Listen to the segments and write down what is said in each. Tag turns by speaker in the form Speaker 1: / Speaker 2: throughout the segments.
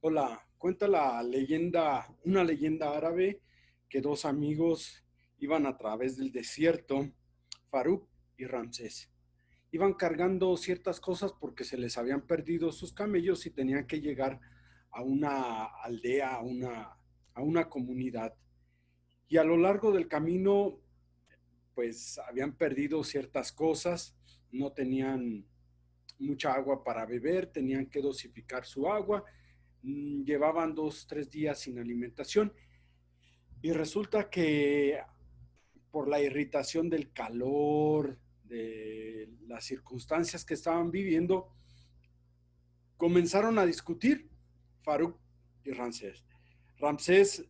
Speaker 1: Hola, cuenta la leyenda, una leyenda árabe que dos amigos iban a través del desierto, Faruk y Ramsés. Iban cargando ciertas cosas porque se les habían perdido sus camellos y tenían que llegar a una aldea, a una comunidad. Y a lo largo del camino, pues habían perdido ciertas cosas, no tenían mucha agua para beber, tenían que dosificar su agua, llevaban 2, 3 días sin alimentación y resulta que por la irritación del calor, de las circunstancias que estaban viviendo, comenzaron a discutir Faruk y Ramsés. Ramsés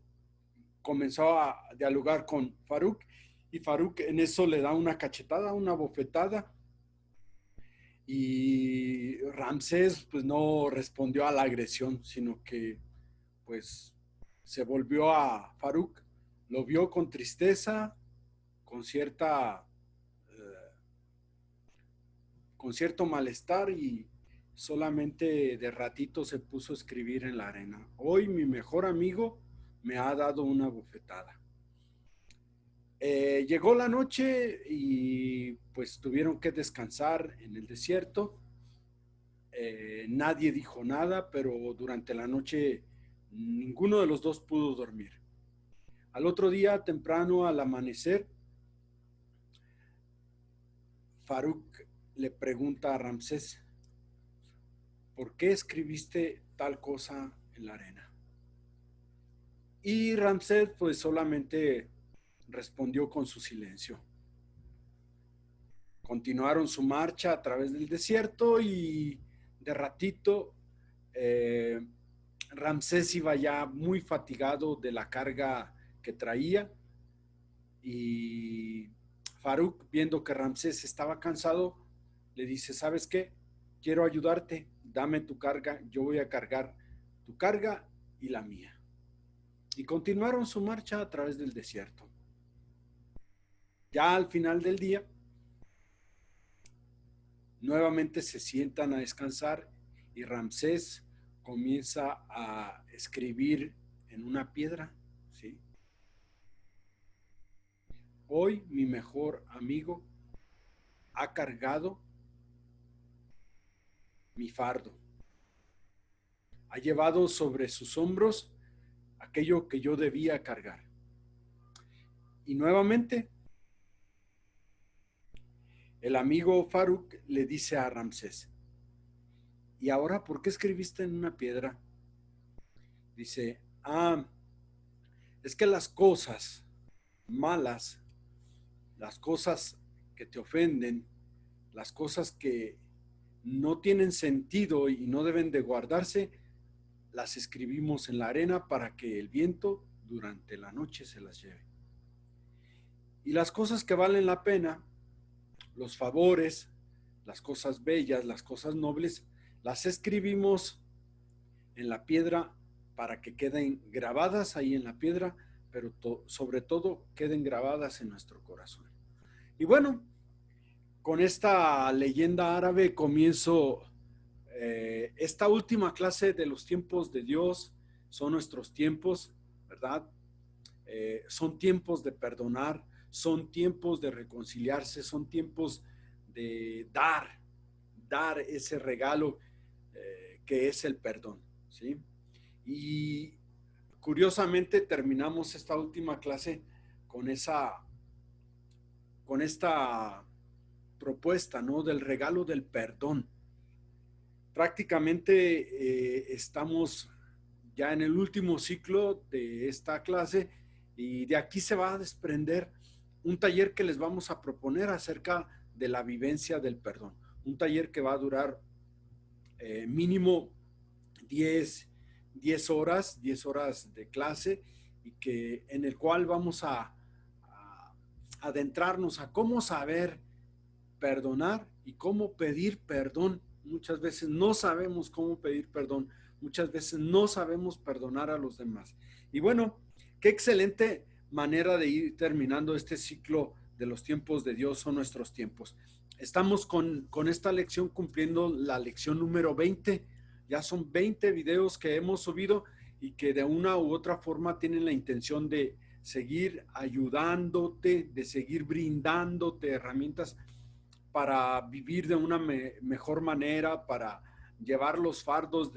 Speaker 1: comenzó a dialogar con Faruk y Faruk en eso le da una cachetada, una bofetada y Ramsés pues no respondió a la agresión, sino que pues se volvió a Faruk, lo vio con tristeza, con cierta, eh, con cierto malestar y solamente de ratito se puso a escribir en la arena. Hoy mi mejor amigo me ha dado una bofetada. Llegó la noche y pues tuvieron que descansar en el desierto. Nadie dijo nada, pero durante la noche ninguno de los dos pudo dormir. Al otro día, temprano al amanecer, Faruk le pregunta a Ramsés, ¿por qué escribiste tal cosa en la arena? Y Ramsés pues solamente respondió con su silencio. Continuaron su marcha a través del desierto y de ratito eh, Ramsés iba ya muy fatigado de la carga que traía y Faruk, viendo que Ramsés estaba cansado, le dice, ¿sabes qué? Quiero ayudarte, dame tu carga, yo voy a cargar tu carga y la mía. Y continuaron su marcha a través del desierto. Ya al final del día, nuevamente se sientan a descansar y Ramsés comienza a escribir en una piedra, ¿sí? Hoy mi mejor amigo ha cargado mi fardo, ha llevado sobre sus hombros aquello que yo debía cargar. Y nuevamente el amigo Faruk le dice a Ramsés, ¿y ahora por qué escribiste en una piedra? Dice, es que las cosas malas, las cosas que te ofenden, las cosas que no tienen sentido y no deben de guardarse, las escribimos en la arena para que el viento durante la noche se las lleve. Y las cosas que valen la pena, los favores, las cosas bellas, las cosas nobles, las escribimos en la piedra para que queden grabadas ahí en la piedra, pero sobre todo queden grabadas en nuestro corazón. Y bueno, con esta leyenda árabe comienzo esta última clase de los tiempos de Dios. Son nuestros tiempos, ¿verdad? Son tiempos de perdonar, son tiempos de reconciliarse, son tiempos de dar ese regalo que es el perdón, ¿sí? Y curiosamente terminamos esta última clase con con esta propuesta, ¿no? Del regalo del perdón. Prácticamente estamos ya en el último ciclo de esta clase y de aquí se va a desprender un taller que les vamos a proponer acerca de la vivencia del perdón. Un taller que va a durar mínimo 10, 10 horas, 10 horas de clase y que en el cual vamos a adentrarnos a cómo saber perdonar y cómo pedir perdón. Muchas veces no sabemos cómo pedir perdón, muchas veces no sabemos perdonar a los demás. Y bueno, qué excelente manera de ir terminando este ciclo de los tiempos de Dios son nuestros tiempos. Estamos con esta lección cumpliendo la lección número 20, Ya son 20 videos que hemos subido y que de una u otra forma tienen la intención de seguir ayudándote, de seguir brindándote herramientas para vivir de una mejor manera, para llevar los fardos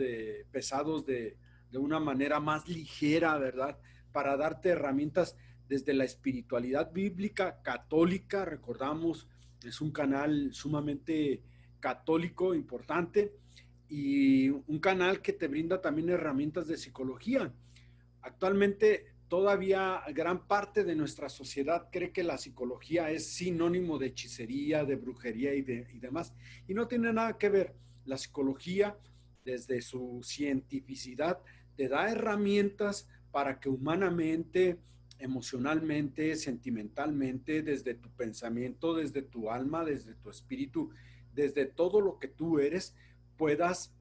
Speaker 1: pesados de una manera más ligera, ¿verdad? Para darte herramientas desde la espiritualidad bíblica católica, recordamos, es un canal sumamente católico, importante, y un canal que te brinda también herramientas de psicología. Actualmente todavía gran parte de nuestra sociedad cree que la psicología es sinónimo de hechicería, de brujería y demás, y no tiene nada que ver. La psicología, desde su cientificidad, te da herramientas para que humanamente, emocionalmente, sentimentalmente, desde tu pensamiento, desde tu alma, desde tu espíritu, desde todo lo que tú eres, puedas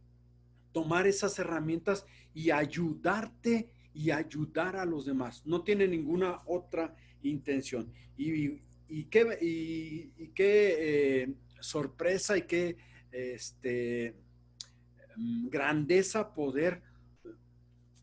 Speaker 1: tomar esas herramientas y ayudarte y ayudar a los demás. No tiene ninguna otra intención. Y qué sorpresa y qué grandeza poder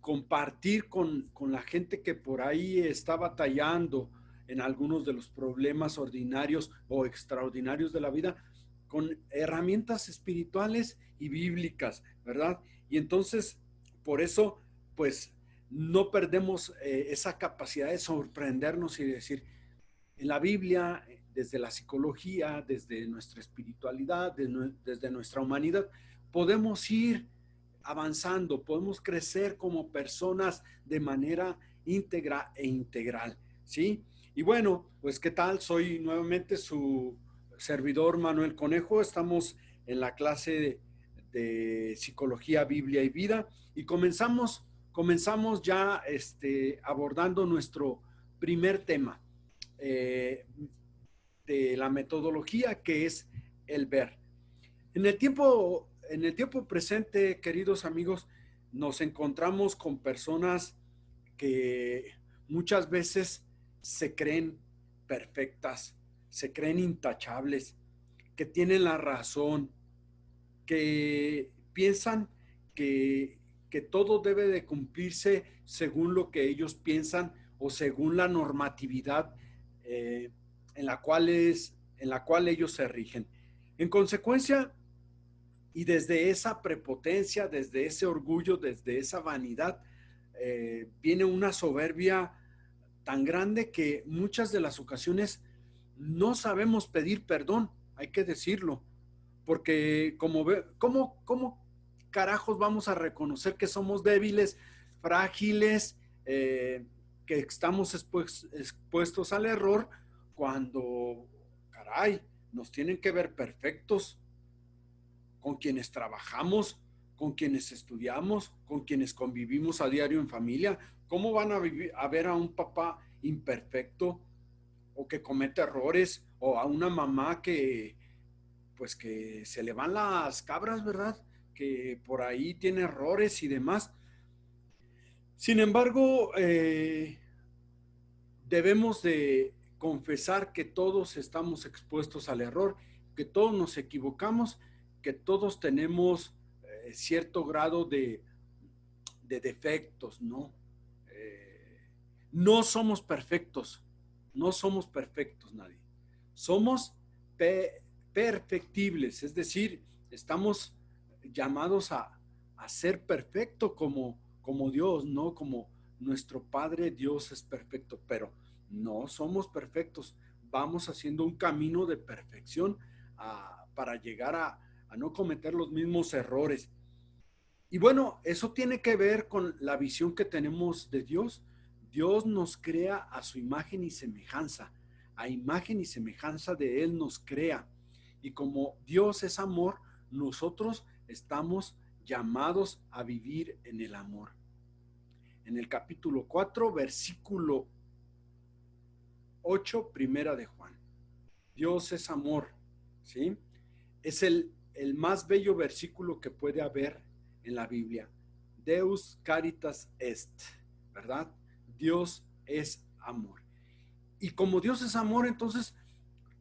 Speaker 1: compartir con la gente que por ahí está batallando en algunos de los problemas ordinarios o extraordinarios de la vida, con herramientas espirituales y bíblicas, ¿verdad? Y entonces, por eso, pues, no perdemos esa capacidad de sorprendernos y decir, en la Biblia, desde la psicología, desde nuestra espiritualidad, desde nuestra humanidad, podemos ir avanzando, podemos crecer como personas de manera íntegra e integral, ¿sí? Y bueno, pues ¿qué tal? Soy nuevamente su servidor Manuel Conejo, estamos en la clase de Psicología, Biblia y Vida y comenzamos ya abordando nuestro primer tema eh, de la metodología, que es el ver. En el tiempo presente, queridos amigos, nos encontramos con personas que muchas veces se creen perfectas, se creen intachables, que tienen la razón, que piensan que, que todo debe de cumplirse según lo que ellos piensan o según la normatividad eh, en la cual ellos se rigen. En consecuencia, y desde esa prepotencia, desde ese orgullo, desde esa vanidad, viene una soberbia tan grande que muchas de las ocasiones no sabemos pedir perdón, hay que decirlo, porque ¿cómo carajos vamos a reconocer que somos débiles, frágiles, que estamos expuestos al error cuando, caray, nos tienen que ver perfectos? Con quienes trabajamos, con quienes estudiamos, con quienes convivimos a diario en familia. ¿Cómo van a ver a un papá imperfecto o que comete errores o a una mamá que se le van las cabras, ¿verdad? Que por ahí tiene errores y demás. Sin embargo, debemos de confesar que todos estamos expuestos al error, que todos nos equivocamos, que todos tenemos cierto grado de defectos, ¿no? Eh, no somos perfectos, no somos perfectos nadie. Somos perfectibles, es decir, estamos llamados a ser perfecto como Dios, ¿no? Como nuestro Padre Dios es perfecto, pero no somos perfectos. Vamos haciendo un camino de perfección para llegar a no cometer los mismos errores. Y bueno, eso tiene que ver con la visión que tenemos de Dios. Dios nos crea a su imagen y semejanza. A imagen y semejanza de Él nos crea. Y como Dios es amor, nosotros estamos llamados a vivir en el amor. En el capítulo 4, versículo 8, primera de Juan. Dios es amor, ¿sí? Es el más bello versículo que puede haber en la Biblia. Deus caritas est, ¿verdad? Dios es amor. Y como Dios es amor, entonces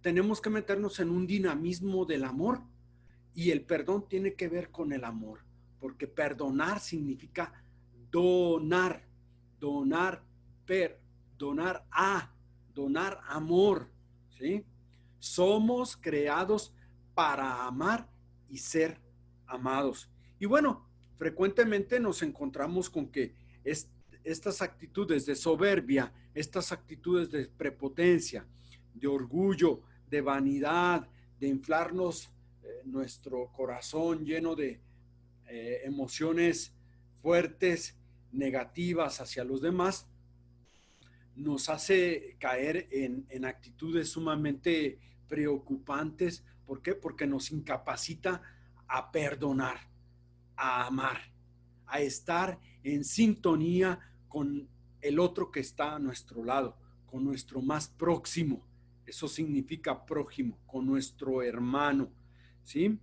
Speaker 1: tenemos que meternos en un dinamismo del amor y el perdón tiene que ver con el amor. porque perdonar significa donar, donar, donar amor, ¿sí? Somos creados para amar y ser amados. Y bueno, frecuentemente nos encontramos con que estas actitudes de soberbia, estas actitudes de prepotencia, de orgullo, de vanidad, de inflarnos nuestro corazón lleno de emociones fuertes, negativas hacia los demás, nos hace caer en actitudes sumamente preocupantes. ¿Por qué? Porque nos incapacita a perdonar, a amar, a estar en sintonía con el otro que está a nuestro lado, con nuestro más próximo. Eso significa prójimo, con nuestro hermano, ¿sí?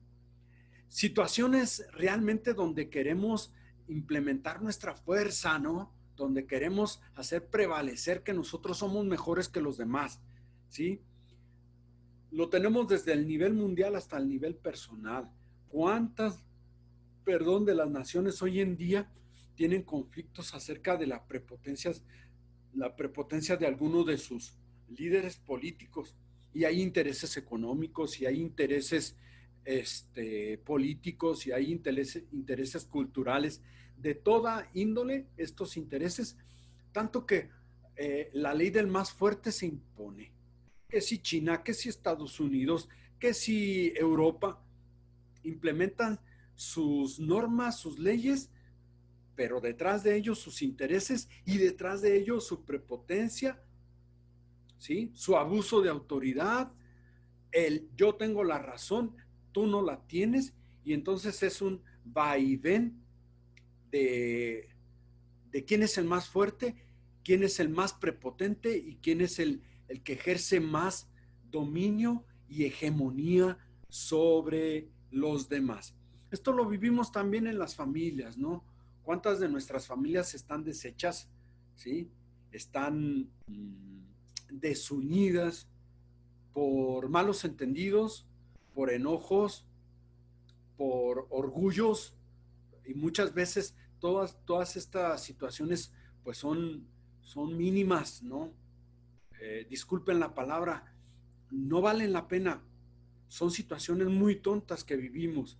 Speaker 1: Situaciones realmente donde queremos implementar nuestra fuerza, ¿no? Donde queremos hacer prevalecer que nosotros somos mejores que los demás, ¿sí? Lo tenemos desde el nivel mundial hasta el nivel personal. ¿Cuántas, de las naciones hoy en día tienen conflictos acerca de la prepotencia de algunos de sus líderes políticos? Y hay intereses económicos, y hay intereses políticos, y hay intereses culturales de toda índole, estos intereses, tanto que la ley del más fuerte se impone. Que si China, que si Estados Unidos, que si Europa implementan sus normas, sus leyes, pero detrás de ellos sus intereses y detrás de ellos su prepotencia, ¿sí? Su abuso de autoridad, el yo tengo la razón, tú no la tienes, y entonces es un vaivén de quién es el más fuerte, quién es el más prepotente y quién es el que ejerce más dominio y hegemonía sobre los demás. Esto lo vivimos también en las familias, ¿no? ¿Cuántas de nuestras familias están deshechas? ¿Sí? Están desunidas por malos entendidos, por enojos, por orgullos, y muchas veces todas estas situaciones pues son mínimas, ¿no? Disculpen la palabra, no valen la pena, son situaciones muy tontas que vivimos.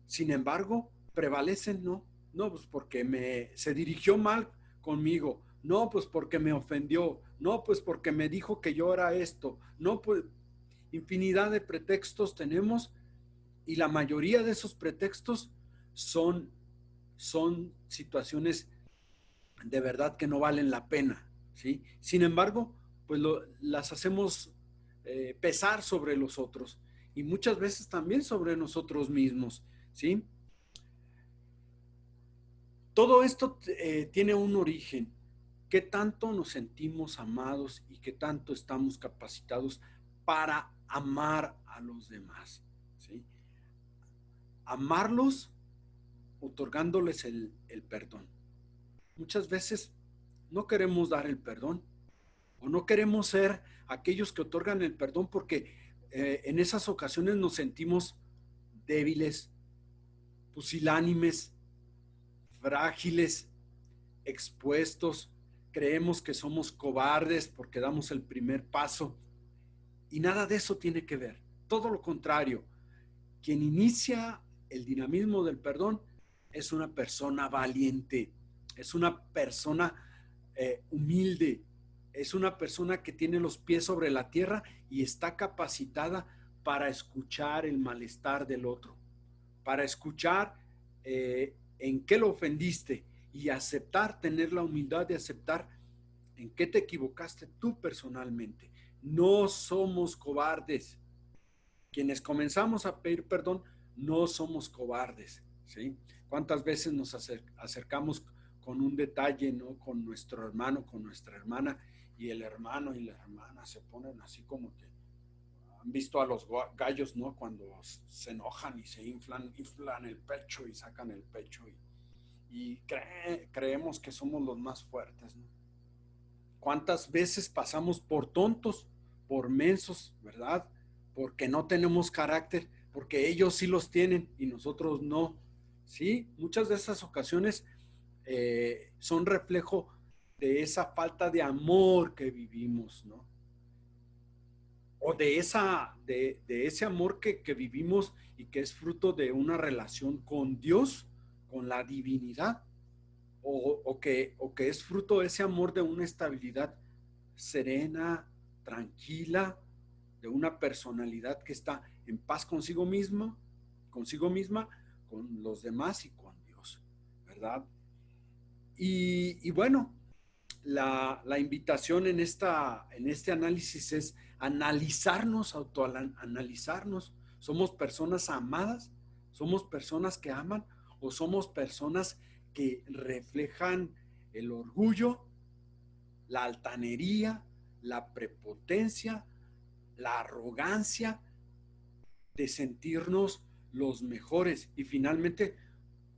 Speaker 1: Sin embargo, prevalecen, ¿no? No, pues porque se dirigió mal conmigo, no, pues porque me ofendió, no, pues porque me dijo que yo era esto, no, pues infinidad de pretextos tenemos, y la mayoría de esos pretextos son situaciones de verdad que no valen la pena, ¿sí? Sin embargo, pues las hacemos pesar sobre los otros, y muchas veces también sobre nosotros mismos, ¿sí? Todo esto tiene un origen. ¿Qué tanto nos sentimos amados y qué tanto estamos capacitados para amar a los demás? ¿Sí? Amarlos otorgándoles el perdón. Muchas veces no queremos dar el perdón, o no queremos ser aquellos que otorgan el perdón, porque en esas ocasiones nos sentimos débiles, pusilánimes, frágiles, expuestos, creemos que somos cobardes porque damos el primer paso, y nada de eso tiene que ver. Todo lo contrario, quien inicia el dinamismo del perdón es una persona valiente, es una persona humilde, es una persona que tiene los pies sobre la tierra y está capacitada para escuchar el malestar del otro, para escuchar en qué lo ofendiste, y aceptar, tener la humildad de aceptar en qué te equivocaste tú personalmente. No somos cobardes. Quienes comenzamos a pedir perdón no somos cobardes, ¿sí? ¿Cuántas veces nos acercamos con un detalle, ¿no? Con nuestro hermano, con nuestra hermana, y el hermano y la hermana se ponen así como que han visto a los gallos, ¿no? Cuando se enojan y se inflan el pecho y sacan el pecho, y creemos que somos los más fuertes, ¿no? ¿Cuántas veces pasamos por tontos, por mensos, ¿verdad? Porque no tenemos carácter, porque ellos sí los tienen y nosotros no. ¿sí? Muchas de esas ocasiones son reflejo de esa falta de amor que vivimos, ¿no? O de ese amor que vivimos y que es fruto de una relación con Dios, con la divinidad, o que es fruto de ese amor de una estabilidad serena, tranquila, de una personalidad que está en paz consigo misma, con los demás y con Dios, ¿verdad? Y bueno, la invitación en este análisis es analizarnos, autoanalizarnos. ¿Somos personas amadas? ¿Somos personas que aman? ¿O somos personas que reflejan el orgullo, la altanería, la prepotencia, la arrogancia de sentirnos los mejores? Y finalmente,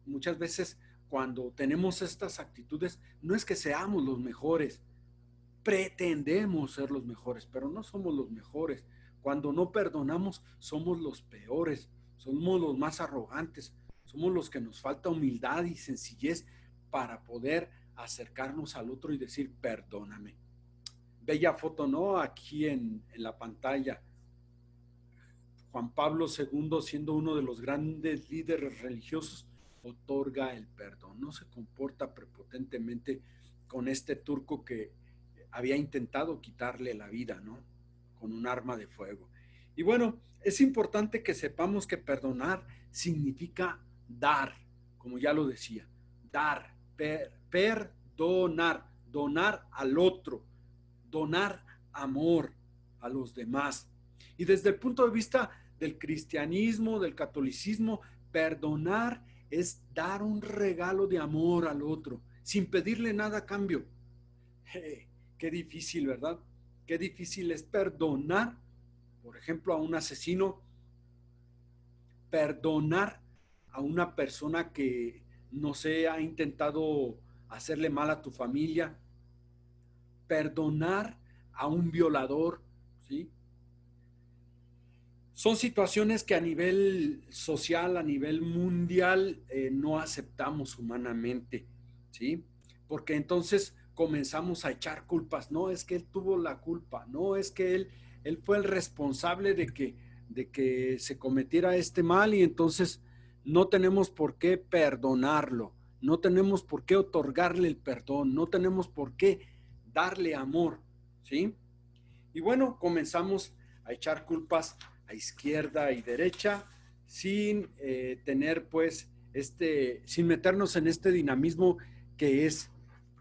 Speaker 1: muchas veces cuando tenemos estas actitudes, no es que seamos los mejores, pretendemos ser los mejores, pero no somos los mejores. Cuando no perdonamos, somos los peores, somos los más arrogantes, somos los que nos falta humildad y sencillez para poder acercarnos al otro y decir, perdóname. Bella foto, ¿no? Aquí en la pantalla. Juan Pablo II, siendo uno de los grandes líderes religiosos, otorga el perdón. No se comporta prepotentemente con este turco que había intentado quitarle la vida, ¿no? Con un arma de fuego. Y bueno, es importante que sepamos que perdonar significa dar, como ya lo decía, dar, perdonar, donar al otro, donar amor a los demás. Y desde el punto de vista del cristianismo, del catolicismo, perdonar es dar un regalo de amor al otro, sin pedirle nada a cambio. Qué difícil, ¿verdad? Qué difícil es perdonar, por ejemplo, a un asesino, perdonar a una persona que, no sé, ha intentado hacerle mal a tu familia, perdonar a un violador, ¿sí? Son situaciones que a nivel social, a nivel mundial, no aceptamos humanamente, ¿sí? Porque entonces comenzamos a echar culpas. No, es que él tuvo la culpa. No, es que él fue el responsable de que se cometiera este mal y entonces no tenemos por qué perdonarlo. No tenemos por qué otorgarle el perdón. No tenemos por qué darle amor, ¿sí? Y bueno, comenzamos a echar culpas a izquierda y derecha sin tener pues sin meternos en este dinamismo que es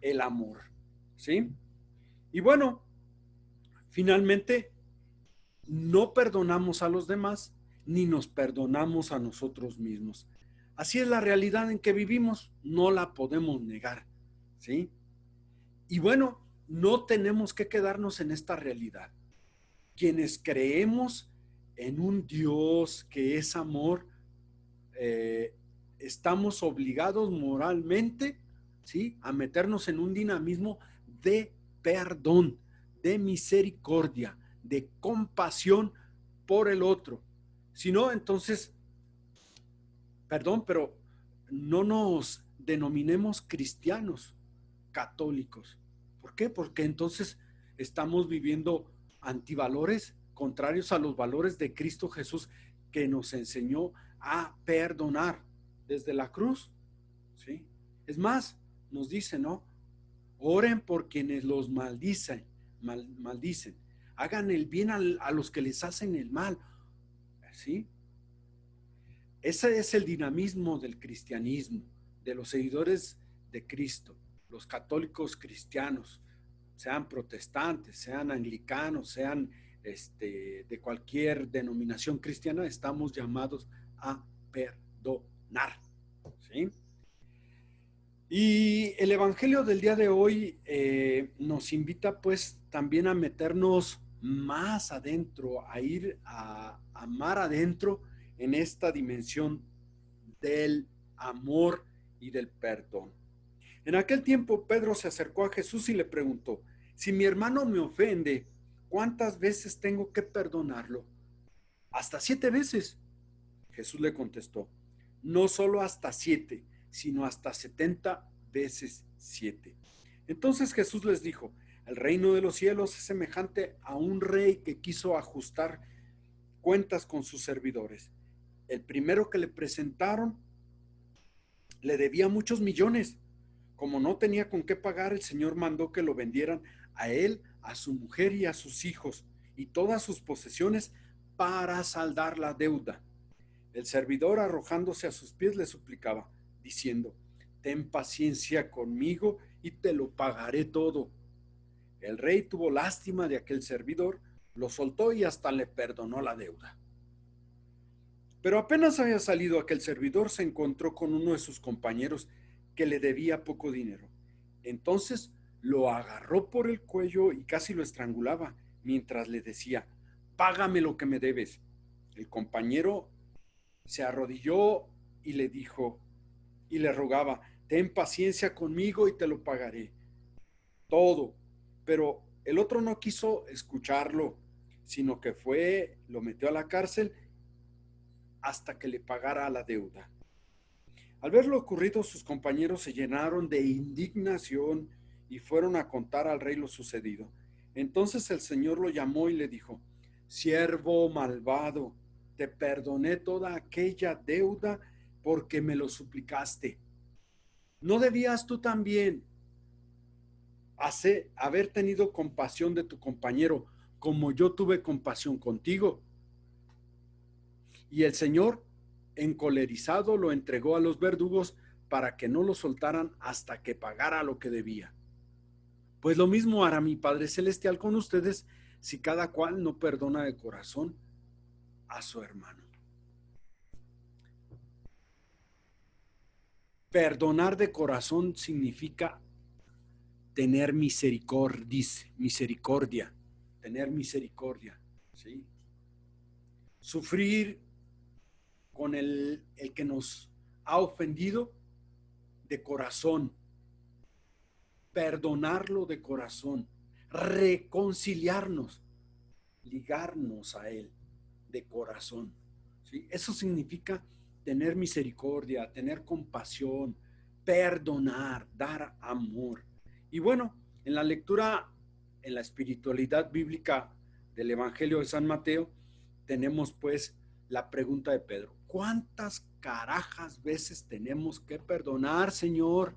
Speaker 1: el amor, ¿sí? Y bueno, finalmente no perdonamos a los demás ni nos perdonamos a nosotros mismos. Así es la realidad en que vivimos, no la podemos negar, ¿sí? Y bueno, no tenemos que quedarnos en esta realidad. Quienes creemos en un Dios que es amor, eh, estamos obligados moralmente, ¿sí?, a meternos en un dinamismo de perdón, de misericordia, de compasión por el otro. Si no, entonces, perdón, pero no nos denominemos cristianos católicos. ¿Por qué? Porque entonces estamos viviendo antivalores contrarios a los valores de Cristo Jesús, que nos enseñó a perdonar desde la cruz, ¿sí? Es más, nos dice, ¿no? Oren por quienes los maldicen. Hagan el bien a los que les hacen el mal, ¿sí? Ese es el dinamismo del cristianismo, de los seguidores de Cristo, los católicos cristianos, sean protestantes, sean anglicanos, sean de cualquier denominación cristiana, estamos llamados a perdonar, ¿sí? Y el Evangelio del día de hoy nos invita pues también a meternos más adentro, a ir a mar adentro en esta dimensión del amor y del perdón. En aquel tiempo Pedro se acercó a Jesús y le preguntó, si mi hermano me ofende, ¿cuántas veces tengo que perdonarlo? Hasta 7 veces. Jesús le contestó, no solo hasta 7, sino hasta 70 veces 7. Entonces Jesús les dijo, el reino de los cielos es semejante a un rey que quiso ajustar cuentas con sus servidores. El primero que le presentaron le debía muchos millones. Como no tenía con qué pagar, el Señor mandó que lo vendieran a él, a su mujer y a sus hijos, y todas sus posesiones para saldar la deuda. El servidor, arrojándose a sus pies, le suplicaba, diciendo, ten paciencia conmigo y te lo pagaré todo. El rey tuvo lástima de aquel servidor, lo soltó y hasta le perdonó la deuda. Pero apenas había salido aquel servidor, se encontró con uno de sus compañeros que le debía poco dinero. Entonces lo agarró por el cuello y casi lo estrangulaba, mientras le decía, págame lo que me debes. El compañero se arrodilló y le dijo, y le rogaba, ten paciencia conmigo y te lo pagaré todo. Pero el otro no quiso escucharlo, sino que fue, lo metió a la cárcel hasta que le pagara la deuda. Al ver lo ocurrido, sus compañeros se llenaron de indignación y fueron a contar al rey lo sucedido. Entonces el Señor lo llamó y le dijo, siervo malvado, te perdoné toda aquella deuda porque me lo suplicaste. ¿No debías tú también haber tenido compasión de tu compañero como yo tuve compasión contigo? Y el Señor, encolerizado, lo entregó a los verdugos para que no lo soltaran hasta que pagara lo que debía. Pues lo mismo hará mi Padre Celestial con ustedes si cada cual no perdona de corazón a su hermano. Perdonar de corazón significa tener misericordia, tener misericordia, ¿sí? Sufrir con el que nos ha ofendido de corazón, perdonarlo de corazón, reconciliarnos, ligarnos a él de corazón, ¿sí? Eso significa tener misericordia, tener compasión, perdonar, dar amor. Y bueno, en la lectura, en la espiritualidad bíblica del Evangelio de San Mateo, tenemos pues la pregunta de Pedro, ¿cuántas carajas veces tenemos que perdonar, Señor?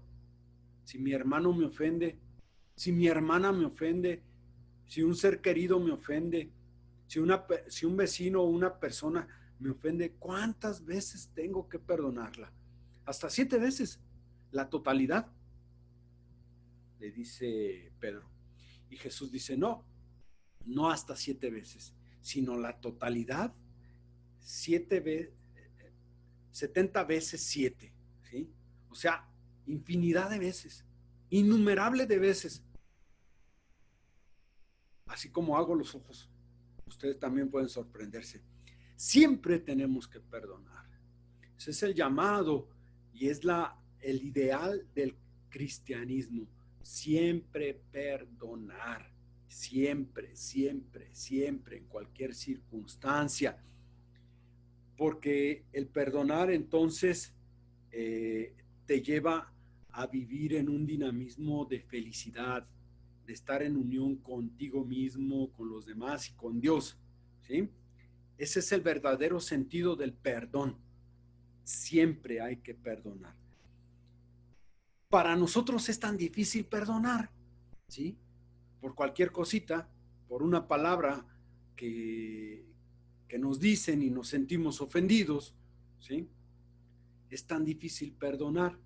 Speaker 1: Si mi hermano me ofende, si mi hermana me ofende, si un ser querido me ofende, si un vecino o una persona me ofende, ¿cuántas veces tengo que perdonarla? Hasta 7 veces, la totalidad, le dice Pedro. Y Jesús dice, no, no hasta 7 veces, sino la totalidad, 70 veces 7, ¿sí? O sea, infinidad de veces, innumerable de veces. Así como hago los ojos, ustedes también pueden sorprenderse. Siempre tenemos que perdonar. Ese es el llamado y es el ideal del cristianismo. Siempre perdonar. Siempre, siempre, siempre, en cualquier circunstancia. Porque el perdonar entonces te lleva a vivir en un dinamismo de felicidad, de estar en unión contigo mismo, con los demás y con Dios, ¿sí? Ese es el verdadero sentido del perdón. Siempre hay que perdonar. Para nosotros es tan difícil perdonar, ¿sí? Por cualquier cosita, por una palabra que nos dicen y nos sentimos ofendidos, ¿sí? Es tan difícil perdonar.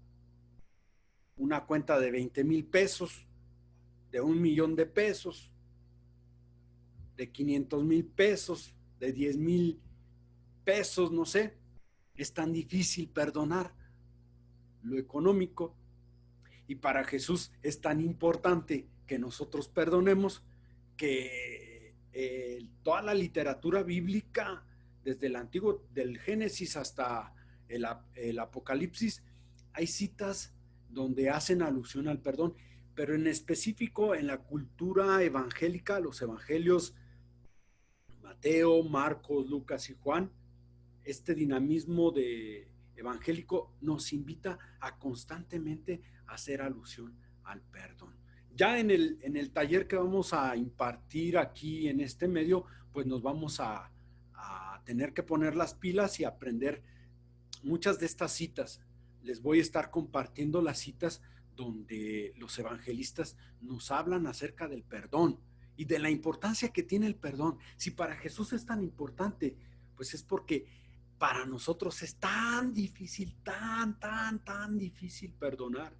Speaker 1: Una cuenta de 20,000 pesos, de 1,000,000 de pesos, de 500,000 pesos, de 10,000 pesos, no sé. Es tan difícil perdonar lo económico. Y para Jesús es tan importante que nosotros perdonemos que toda la literatura bíblica, desde el antiguo, del Génesis hasta el Apocalipsis, hay citas donde hacen alusión al perdón, pero en específico en la cultura evangélica, los evangelios Mateo, Marcos, Lucas y Juan, este dinamismo de evangélico nos invita a constantemente hacer alusión al perdón. Ya en el taller que vamos a impartir aquí en este medio, pues nos vamos a tener que poner las pilas y aprender muchas de estas citas. Les voy a estar compartiendo las citas donde los evangelistas nos hablan acerca del perdón y de la importancia que tiene el perdón. Si para Jesús es tan importante, pues es porque para nosotros es tan difícil, tan difícil perdonar.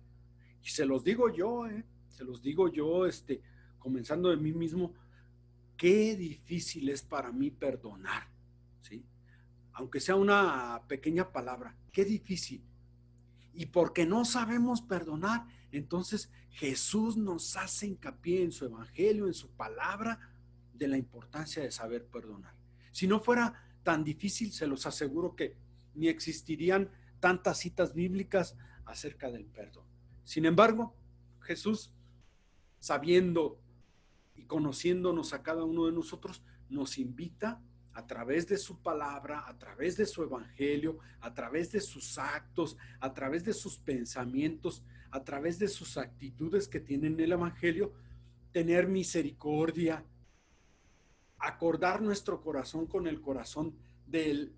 Speaker 1: Y se los digo yo, se los digo yo, comenzando de mí mismo, qué difícil es para mí perdonar, ¿sí? Aunque sea una pequeña palabra, qué difícil. Y porque no sabemos perdonar, entonces Jesús nos hace hincapié en su evangelio, en su palabra, de la importancia de saber perdonar. Si no fuera tan difícil, se los aseguro que ni existirían tantas citas bíblicas acerca del perdón. Sin embargo, Jesús, sabiendo y conociéndonos a cada uno de nosotros, nos invita a través de su palabra, a través de su evangelio, a través de sus actos, a través de sus pensamientos, a través de sus actitudes que tienen el evangelio, tener misericordia, acordar nuestro corazón con el corazón del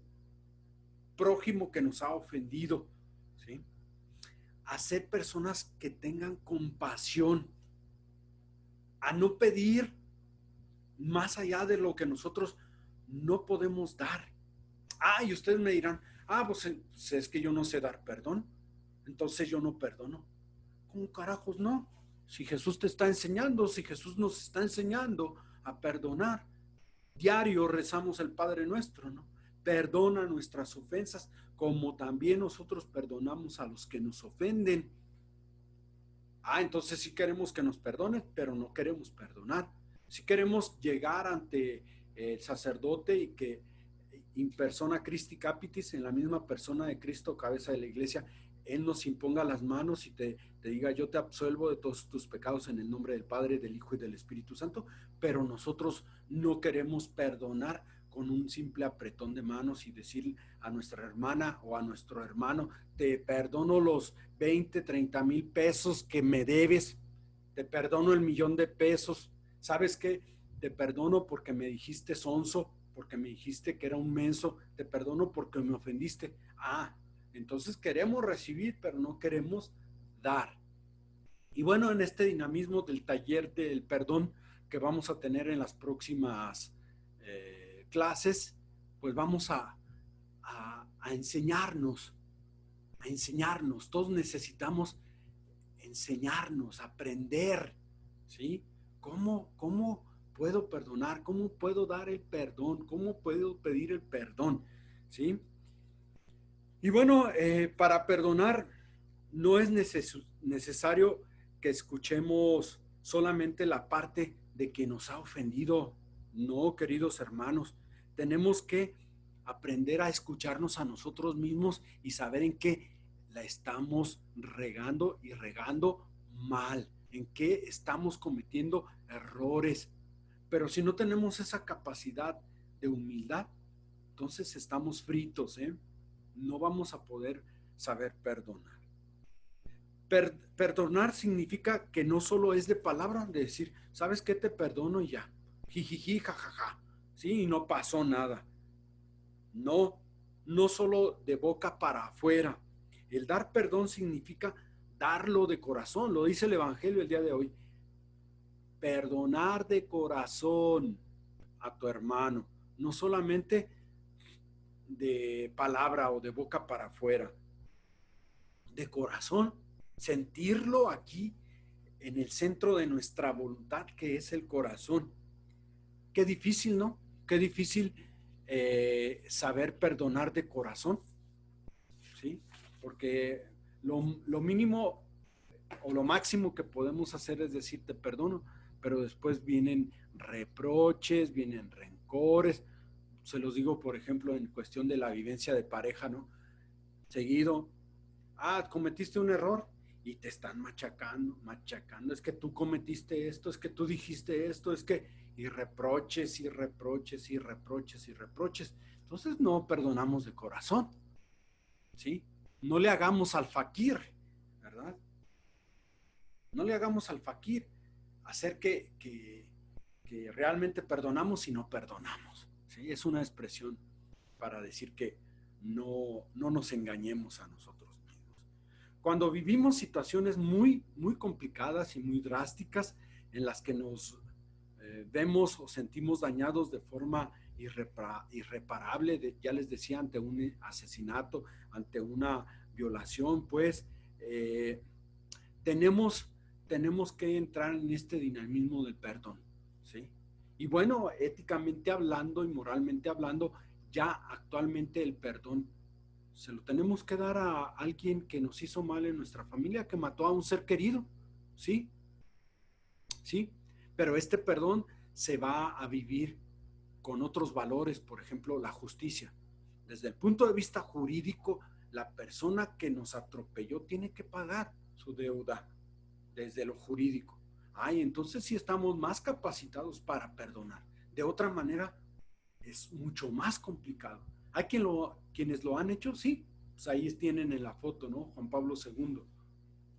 Speaker 1: prójimo que nos ha ofendido, ¿sí? A ser personas que tengan compasión, a no pedir más allá de lo que nosotros no podemos dar. Y ustedes me dirán, pues es que yo no sé dar perdón, entonces yo no perdono. ¿Cómo carajos no? Si Jesús te está enseñando, si Jesús nos está enseñando a perdonar, diario rezamos el Padre Nuestro, ¿no? Perdona nuestras ofensas, como también nosotros perdonamos a los que nos ofenden. Entonces sí queremos que nos perdonen, pero no queremos perdonar. Sí queremos llegar ante el sacerdote y que in persona Christi Capitis, en la misma persona de Cristo, cabeza de la iglesia, Él nos imponga las manos y te diga, yo te absuelvo de todos tus pecados en el nombre del Padre, del Hijo y del Espíritu Santo, pero nosotros no queremos perdonar con un simple apretón de manos y decir a nuestra hermana o a nuestro hermano, te perdono los 20, 30 mil pesos que me debes, te perdono el $1,000,000, ¿sabes qué? Te perdono porque me dijiste sonso, porque me dijiste que era un menso, te perdono porque me ofendiste. Entonces queremos recibir, pero no queremos dar. Y bueno, en este dinamismo del taller del perdón que vamos a tener en las próximas clases, pues vamos a enseñarnos, todos necesitamos enseñarnos, aprender, ¿sí? ¿Cómo puedo perdonar? ¿Cómo puedo dar el perdón? ¿Cómo puedo pedir el perdón? ¿Sí? Y bueno, para perdonar no es necesario que escuchemos solamente la parte de que nos ha ofendido. No, queridos hermanos, tenemos que aprender a escucharnos a nosotros mismos y saber en qué la estamos regando y regando mal, en qué estamos cometiendo errores. Pero si no tenemos esa capacidad de humildad, entonces estamos fritos, no vamos a poder saber perdonar. Perdonar significa que no solo es de palabra, de decir, ¿sabes qué? Te perdono y ya, jijiji, jajaja, ¿sí? Y no pasó nada. No, no solo de boca para afuera. El dar perdón significa darlo de corazón, lo dice el Evangelio el día de hoy. Perdonar de corazón a tu hermano, no solamente de palabra o de boca para afuera, de corazón, sentirlo aquí en el centro de nuestra voluntad, que es el corazón. Qué difícil, ¿no? Qué difícil saber perdonar de corazón, ¿sí? Porque lo mínimo o lo máximo que podemos hacer es decir te perdono, pero después vienen reproches, vienen rencores. Se los digo, por ejemplo, en cuestión de la vivencia de pareja, ¿no? Seguido, cometiste un error y te están machacando, es que tú cometiste esto, es que tú dijiste esto, es que, y reproches, y reproches, y reproches, y reproches. Entonces no perdonamos de corazón. ¿sí? No le hagamos al fakir, ¿verdad? No le hagamos al fakir, hacer que realmente perdonamos y no perdonamos, ¿sí? Es una expresión para decir que no nos engañemos a nosotros mismos. Cuando vivimos situaciones muy complicadas y muy drásticas en las que nos vemos o sentimos dañados de forma irreparable, ya les decía, ante un asesinato, ante una violación, pues eh, tenemos, tenemos que entrar en este dinamismo del perdón, ¿sí? Y bueno, éticamente hablando y moralmente hablando, ya actualmente el perdón se lo tenemos que dar a alguien que nos hizo mal en nuestra familia, que mató a un ser querido, ¿sí? ¿Sí? Pero este perdón se va a vivir con otros valores, por ejemplo, la justicia. Desde el punto de vista jurídico, la persona que nos atropelló tiene que pagar su deuda desde lo jurídico. Ay, entonces sí estamos más capacitados para perdonar. De otra manera, es mucho más complicado. Hay quienes lo han hecho, sí, pues ahí tienen en la foto, ¿no? Juan Pablo II,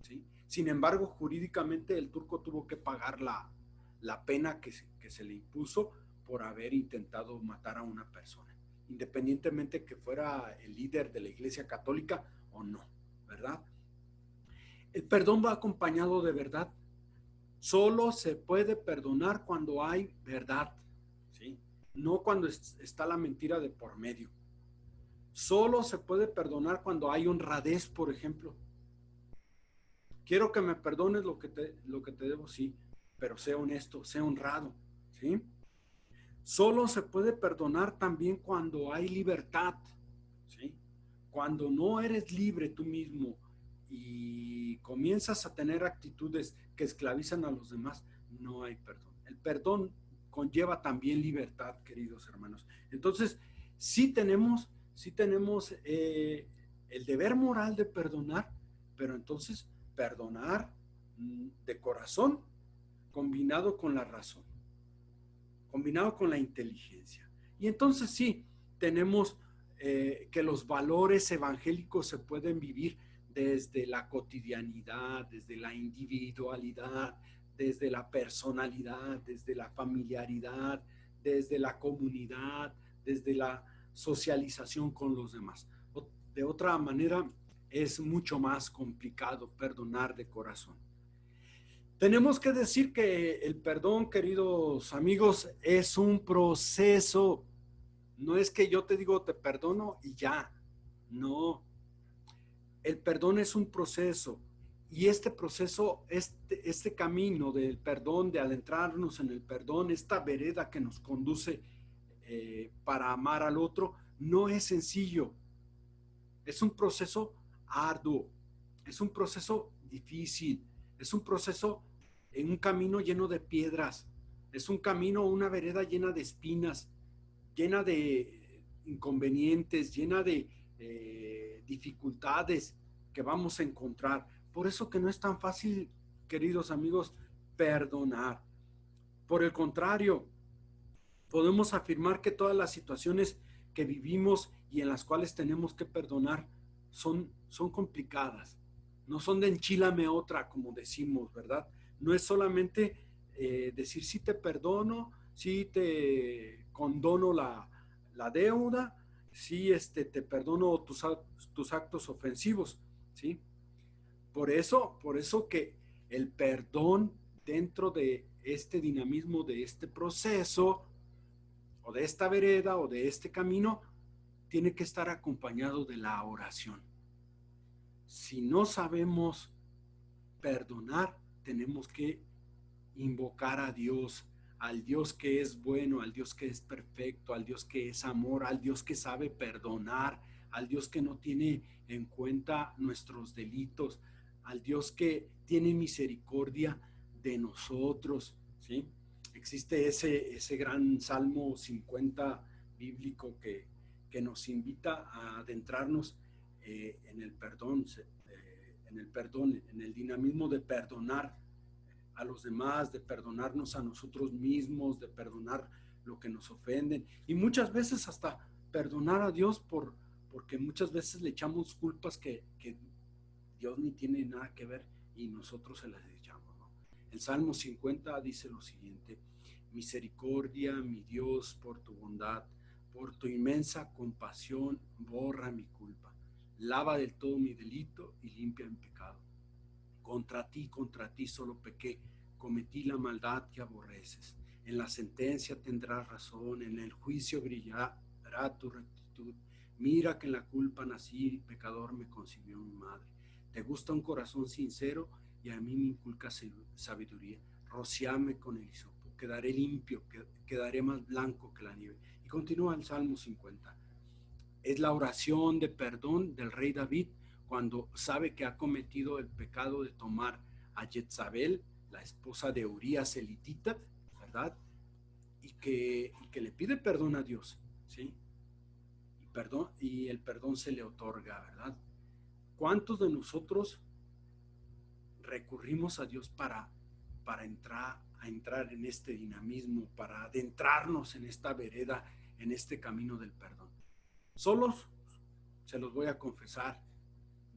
Speaker 1: ¿sí? Sin embargo, jurídicamente el turco tuvo que pagar la pena que se le impuso por haber intentado matar a una persona, independientemente que fuera el líder de la Iglesia Católica o no, ¿verdad? El perdón va acompañado de verdad. Solo se puede perdonar cuando hay verdad, ¿sí? No cuando está la mentira de por medio. Solo se puede perdonar cuando hay honradez, por ejemplo. Quiero que me perdones lo que te debo, sí, pero sé honesto, sé honrado, ¿sí? Solo se puede perdonar también cuando hay libertad, ¿sí? Cuando no eres libre tú mismo y comienzas a tener actitudes que esclavizan a los demás, no hay perdón. El perdón conlleva también libertad, queridos hermanos. Entonces, sí tenemos el deber moral de perdonar, pero entonces perdonar de corazón combinado con la razón, combinado con la inteligencia. Y entonces sí, tenemos que los valores evangélicos se pueden vivir desde la cotidianidad, desde la individualidad, desde la personalidad, desde la familiaridad, desde la comunidad, desde la socialización con los demás. De otra manera, es mucho más complicado perdonar de corazón. Tenemos que decir que el perdón, queridos amigos, es un proceso. No es que yo te digo te perdono y ya. No, el perdón es un proceso. Y este proceso, este camino del perdón, de adentrarnos en el perdón, esta vereda que nos conduce para amar al otro, no es sencillo. Es un proceso arduo, es un proceso difícil, es un proceso en un camino lleno de piedras, es un camino, una vereda llena de espinas, llena de inconvenientes, llena de dificultades que vamos a encontrar. Por eso que no es tan fácil, queridos amigos, perdonar. Por el contrario, podemos afirmar que todas las situaciones que vivimos y en las cuales tenemos que perdonar son complicadas. No son de enchilame otra, como decimos, ¿verdad? No es solamente decir sí te perdono, sí te condono la deuda, sí te perdono tus actos ofensivos, ¿sí? Por eso que el perdón dentro de este dinamismo, de este proceso, o de esta vereda o de este camino, tiene que estar acompañado de la oración. Si no sabemos perdonar, tenemos que invocar a Dios, al Dios que es bueno, al Dios que es perfecto, al Dios que es amor, al Dios que sabe perdonar, al Dios que no tiene en cuenta nuestros delitos, al Dios que tiene misericordia de nosotros, ¿sí? Existe ese gran Salmo 50 bíblico que nos invita a adentrarnos en el perdón, en el dinamismo de perdonar a los demás, de perdonarnos a nosotros mismos, de perdonar lo que nos ofenden y muchas veces hasta perdonar a Dios por porque muchas veces le echamos culpas que Dios ni tiene nada que ver y nosotros se las echamos, ¿no? El Salmo 50 dice lo siguiente: misericordia, mi Dios, por tu bondad, por tu inmensa compasión, borra mi culpa, lava del todo mi delito y limpia mi pecado. Contra ti solo pequé, cometí la maldad que aborreces. En la sentencia tendrás razón, en el juicio brillará tu rectitud. Mira que en la culpa nací, pecador me concibió mi madre. Te gusta un corazón sincero y a mí me inculca sabiduría. Rociame con el hisopo, quedaré limpio, quedaré más blanco que la nieve. Y continúa el Salmo 50. Es la oración de perdón del rey David cuando sabe que ha cometido el pecado de tomar a Jezabel, la esposa de Urías elitita, ¿verdad? Y que le pide perdón a Dios, ¿sí? Y el perdón se le otorga, ¿verdad? ¿Cuántos de nosotros recurrimos a Dios para entrar en este dinamismo, para adentrarnos en esta vereda, en este camino del perdón? Solos, se los voy a confesar,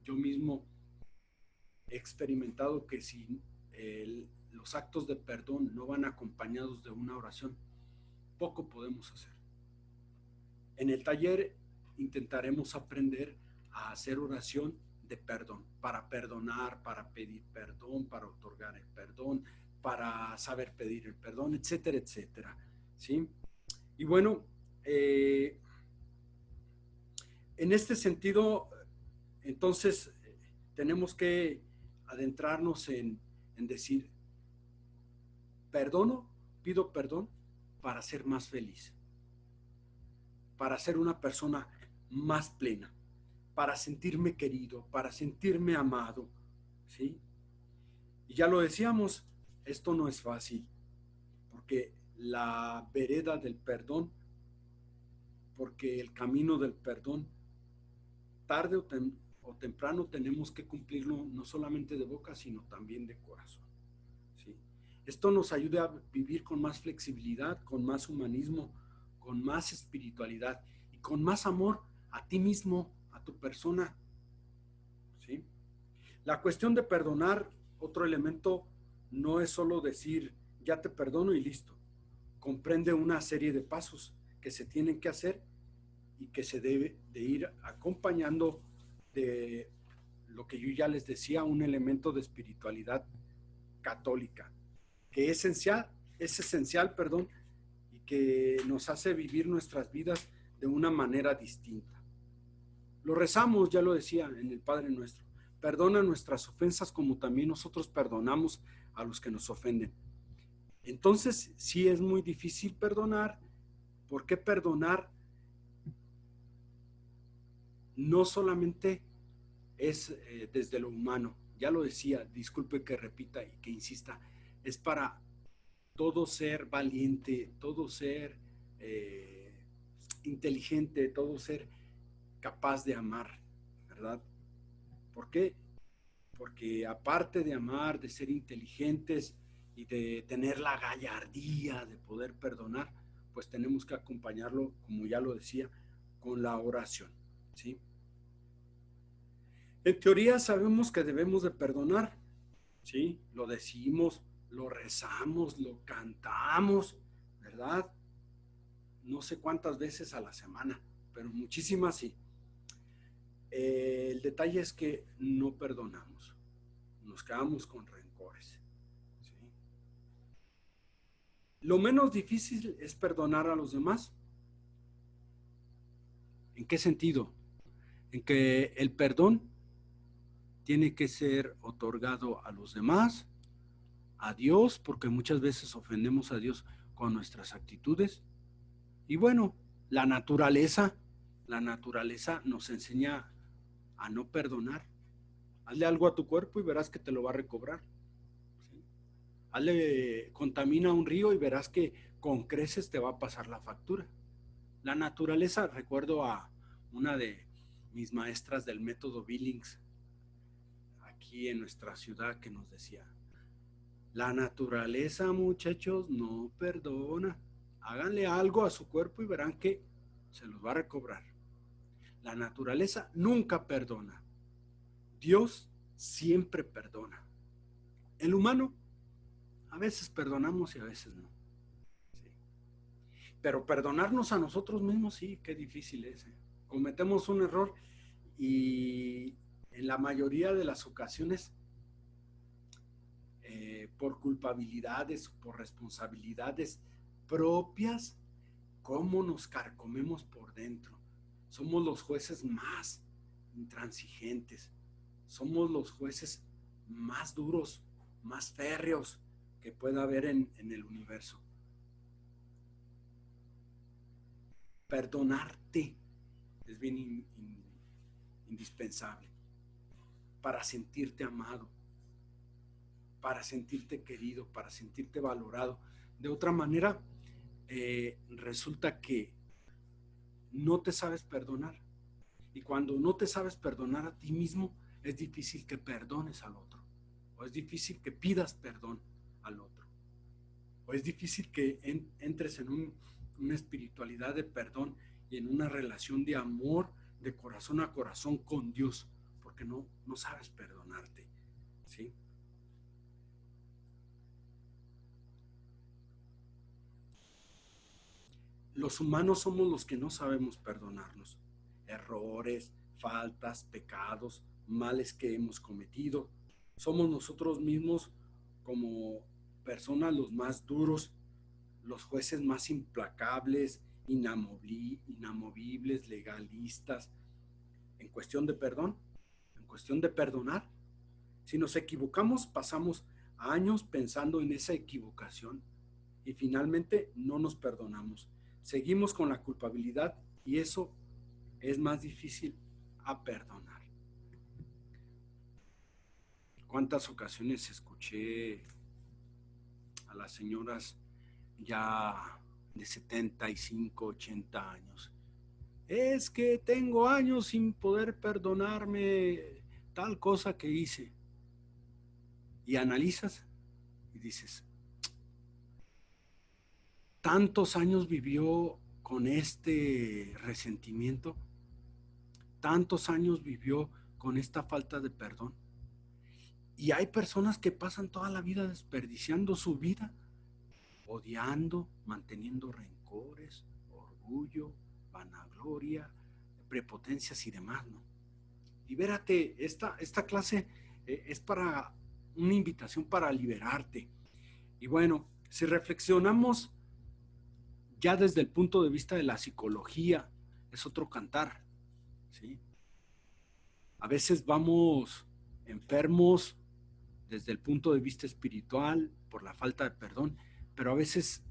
Speaker 1: yo mismo he experimentado que si los actos de perdón no van acompañados de una oración, poco podemos hacer. En el taller intentaremos aprender a hacer oración de perdón, para perdonar, para pedir perdón, para otorgar el perdón, para saber pedir el perdón, etcétera, etcétera, ¿sí? Y bueno, en este sentido, entonces, tenemos que adentrarnos en decir, perdono, pido perdón para ser más feliz, para ser una persona más plena, para sentirme querido, para sentirme amado, ¿sí? Y ya lo decíamos, esto no es fácil, porque la vereda del perdón, porque el camino del perdón, tarde o temprano tenemos que cumplirlo no solamente de boca, sino también de corazón, ¿sí? Esto nos ayuda a vivir con más flexibilidad, con más humanismo, con más espiritualidad y con más amor a ti mismo, a tu persona, ¿sí? La cuestión de perdonar, otro elemento, no es solo decir, ya te perdono y listo. Comprende una serie de pasos que se tienen que hacer y que se debe de ir acompañando de lo que yo ya les decía, un elemento de espiritualidad católica, que es esencial, perdón, y que nos hace vivir nuestras vidas de una manera distinta. Lo rezamos, ya lo decía, en el Padre Nuestro. Perdona nuestras ofensas como también nosotros perdonamos a los que nos ofenden. Entonces, sí es muy difícil perdonar. ¿Por qué perdonar? No solamente es desde lo humano, ya lo decía, disculpe que repita y que insista, es para todo ser valiente, todo ser inteligente, todo ser capaz de amar, ¿verdad? ¿Por qué? Porque aparte de amar, de ser inteligentes y de tener la gallardía de poder perdonar, pues tenemos que acompañarlo, como ya lo decía, con la oración, ¿sí? En teoría sabemos que debemos de perdonar, ¿sí? Lo decimos, lo rezamos, lo cantamos, ¿verdad? No sé cuántas veces a la semana, pero muchísimas sí. El detalle es que no perdonamos, nos quedamos con rencores, ¿sí? Lo menos difícil es perdonar a los demás. ¿En qué sentido? En que el perdón tiene que ser otorgado a los demás, a Dios, porque muchas veces ofendemos a Dios con nuestras actitudes. Y bueno, la naturaleza nos enseña a no perdonar. Hazle algo a tu cuerpo y verás que te lo va a recobrar, ¿sí? Contamina un río y verás que con creces te va a pasar la factura. La naturaleza, recuerdo a una de mis maestras del método Billings aquí en nuestra ciudad que nos decía, la naturaleza, muchachos, no perdona. Háganle algo a su cuerpo y verán que se los va a recobrar. La naturaleza nunca perdona. Dios siempre perdona. El humano, a veces perdonamos y a veces no. Sí. Pero perdonarnos a nosotros mismos, sí, qué difícil es. Cometemos un error y en la mayoría de las ocasiones, por culpabilidades, por responsabilidades propias, cómo nos carcomemos por dentro. Somos los jueces más intransigentes, somos los jueces más duros, más férreos que pueda haber en el universo. Perdonarte es bien indispensable para sentirte amado, para sentirte querido, para sentirte valorado. De otra manera, resulta que no te sabes perdonar. Y cuando no te sabes perdonar a ti mismo, es difícil que perdones al otro. O es difícil que pidas perdón al otro. O es difícil que entres en una espiritualidad de perdón y en una relación de amor de corazón a corazón con Dios, porque no sabes perdonarte, ¿sí? Los humanos somos los que no sabemos perdonarnos. Errores, faltas, pecados, males que hemos cometido. Somos nosotros mismos como personas los más duros, los jueces más implacables, inamovibles, legalistas. En cuestión de perdón, en cuestión de perdonar, si nos equivocamos, pasamos años pensando en esa equivocación y finalmente no nos perdonamos. Seguimos con la culpabilidad y eso es más difícil a perdonar. ¿Cuántas ocasiones escuché a las señoras ya de 75, 80 años? Es que tengo años sin poder perdonarme tal cosa que hice. Y analizas y dices, tantos años vivió con este resentimiento, tantos años vivió con esta falta de perdón. Y hay personas que pasan toda la vida desperdiciando su vida, odiando, manteniendo rencores, orgullo, vanagloria, prepotencias y demás, ¿no? Libérate, esta clase es para una invitación para liberarte. Y bueno, si reflexionamos ya desde el punto de vista de la psicología, es otro cantar, ¿sí? A veces vamos enfermos desde el punto de vista espiritual por la falta de perdón, pero a veces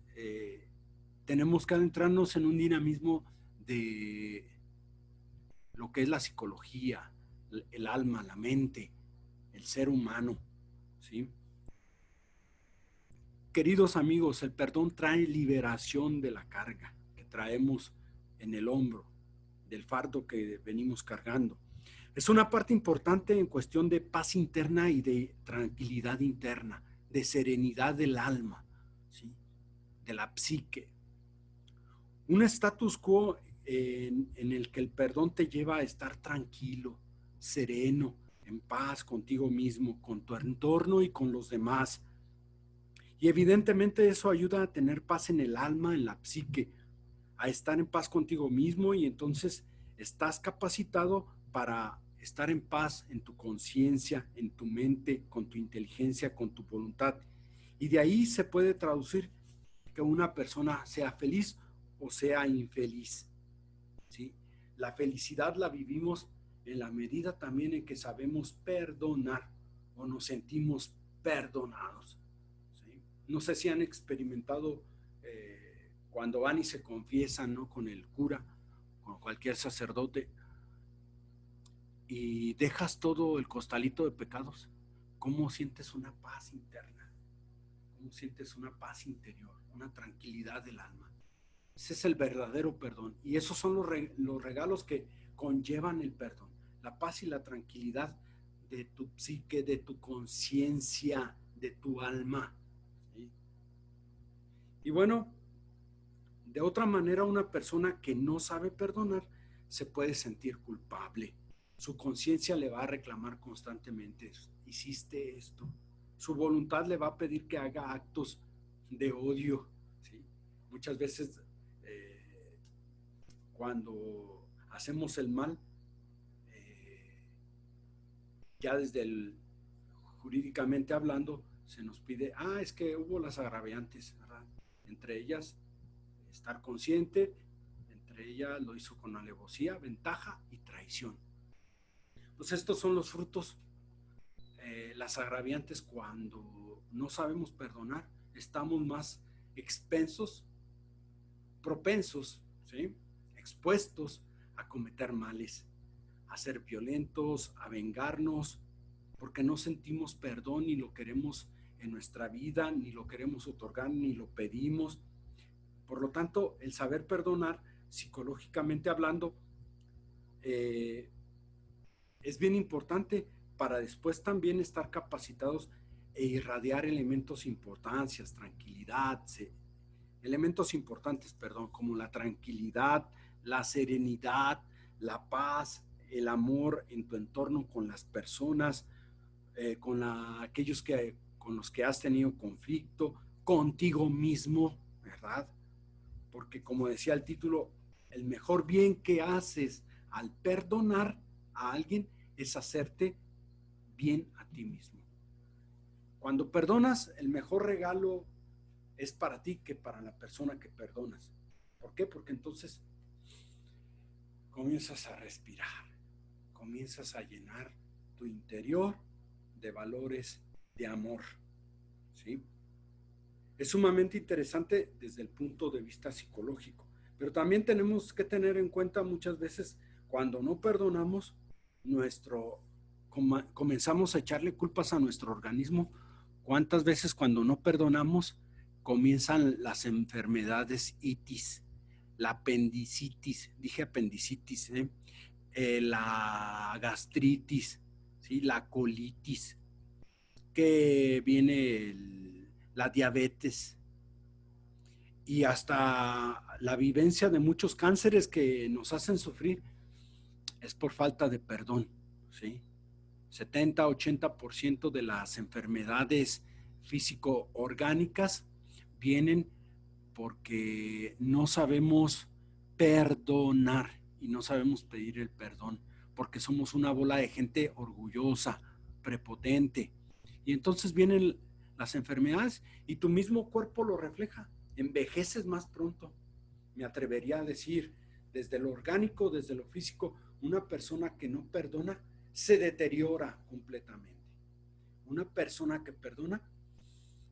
Speaker 1: tenemos que adentrarnos en un dinamismo de lo que es la psicología, el alma, la mente, el ser humano, ¿sí? Queridos amigos, el perdón trae liberación de la carga que traemos en el hombro, del fardo que venimos cargando. Es una parte importante en cuestión de paz interna y de tranquilidad interna, de serenidad del alma, ¿sí? De la psique. Un status quo en el que el perdón te lleva a estar tranquilo, sereno, en paz contigo mismo, con tu entorno y con los demás. Y evidentemente eso ayuda a tener paz en el alma, en la psique, a estar en paz contigo mismo y entonces estás capacitado para estar en paz en tu conciencia, en tu mente, con tu inteligencia, con tu voluntad. Y de ahí se puede traducir que una persona sea feliz o sea infeliz, ¿sí? La felicidad la vivimos en la medida también en que sabemos perdonar o nos sentimos perdonados, ¿sí? No sé si han experimentado cuando van y se confiesan, ¿no? Con el cura, con cualquier sacerdote, y dejas todo el costalito de pecados, ¿cómo sientes una paz interna? ¿Cómo sientes una paz interior, una tranquilidad del alma? Ese es el verdadero perdón. Y esos son los regalos que conllevan el perdón. La paz y la tranquilidad de tu psique, de tu conciencia, de tu alma, ¿sí? Y bueno, de otra manera, una persona que no sabe perdonar se puede sentir culpable. Su conciencia le va a reclamar constantemente, hiciste esto. Su voluntad le va a pedir que haga actos de odio, ¿sí? Muchas veces cuando hacemos el mal, ya desde el jurídicamente hablando, se nos pide, es que hubo las agraviantes, ¿verdad? Entre ellas, estar consciente, entre ellas lo hizo con alevosía, ventaja y traición. Pues estos son los frutos, las agraviantes. Cuando no sabemos perdonar, estamos más expensos, propensos, ¿sí? Expuestos a cometer males, a ser violentos, a vengarnos, porque no sentimos perdón ni lo queremos en nuestra vida, ni lo queremos otorgar, ni lo pedimos. Por lo tanto, el saber perdonar, psicológicamente hablando, es bien importante para después también estar capacitados e irradiar elementos importantes, tranquilidad, elementos importantes, perdón, como la tranquilidad, la serenidad, la paz, el amor en tu entorno con las personas, aquellos con los que has tenido conflicto, contigo mismo, ¿verdad? Porque como decía el título, el mejor bien que haces al perdonar a alguien es hacerte bien a ti mismo. Cuando perdonas, el mejor regalo es para ti que para la persona que perdonas. ¿Por qué? Porque entonces comienzas a respirar, comienzas a llenar tu interior de valores de amor, ¿sí? Es sumamente interesante desde el punto de vista psicológico, pero también tenemos que tener en cuenta muchas veces cuando no perdonamos, comenzamos a echarle culpas a nuestro organismo. ¿Cuántas veces cuando no perdonamos comienzan las enfermedades itis, la apendicitis, dije apendicitis, la gastritis, ¿sí? La colitis, que viene la diabetes y hasta la vivencia de muchos cánceres que nos hacen sufrir es por falta de perdón, ¿sí? 70-80% de las enfermedades físico-orgánicas vienen porque no sabemos perdonar y no sabemos pedir el perdón, porque somos una bola de gente orgullosa, prepotente. Y entonces vienen las enfermedades y tu mismo cuerpo lo refleja. Envejeces más pronto. Me atrevería a decir, desde lo orgánico, desde lo físico, una persona que no perdona se deteriora completamente. Una persona que perdona